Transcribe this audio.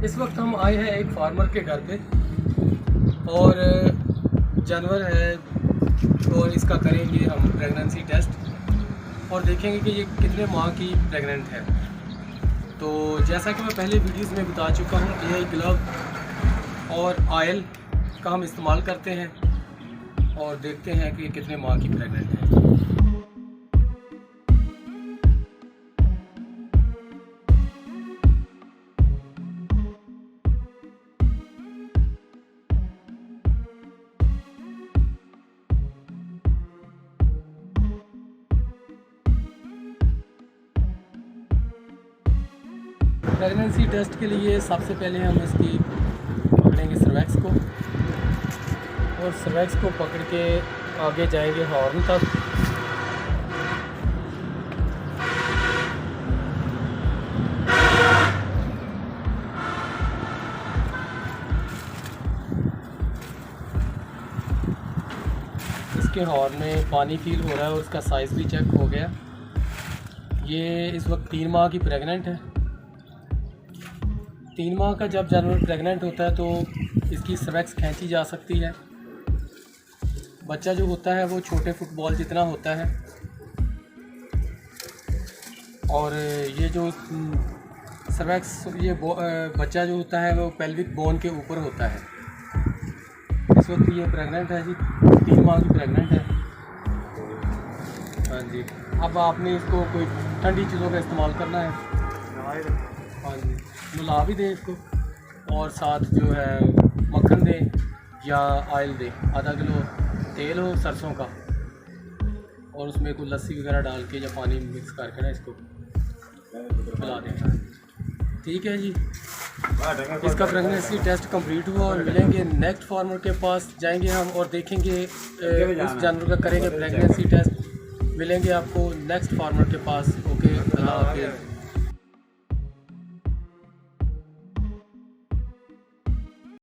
इस वक्त हम आए हैं एक फार्मर के घर पे और जानवर है और इसका करेंगे हम प्रेगनेंसी टेस्ट और देखेंगे कि ये कितने माह की प्रेग्नेंट है। तो जैसा कि मैं पहले वीडियोस में बता चुका हूँ, AI ग्लव और ऑयल का हम इस्तेमाल करते हैं और देखते हैं कि ये कितने माह की प्रेग्नेंट है। प्रेगनेंसी टेस्ट के लिए सबसे पहले हम इसकी पकड़ेंगे सर्वैक्स को और सर्वैक्स को पकड़ के आगे जाएंगे हॉर्न तक। इसके हॉर्न में पानी फील हो रहा है और उसका साइज़ भी चेक हो गया। ये इस वक्त 3 माह की प्रेग्नेंट है। 3 माह का जब जानवर प्रेग्नेंट होता है तो इसकी सर्वैक्स खींची जा सकती है। बच्चा जो होता है वो छोटे फुटबॉल जितना होता है और ये जो सर्वैक्स बच्चा जो होता है वो पेल्विक बोन के ऊपर होता है। इस वक्त ये प्रेग्नेंट है जी, 3 माह की प्रेग्नेंट है। हाँ जी, अब आपने इसको कोई ठंडी चीज़ों का इस्तेमाल करना है। हाँ जी, मिला भी दें इसको और साथ जो है मक्खन दें या ऑयल दें, आधा किलो तेल हो सरसों का और उसमें कोई लस्सी वगैरह डाल के या पानी मिक्स करके ना इसको पिला दें। ठीक है जी, इसका प्रेगनेंसी टेस्ट कंप्लीट हुआ और मिलेंगे नेक्स्ट फार्मर के पास। जाएंगे हम और देखेंगे उस जानवर का करेंगे प्रेगनेंसी टेस्ट। मिलेंगे आपको नेक्स्ट फार्मर के पास। ओके, अल्लाह हाफिज़।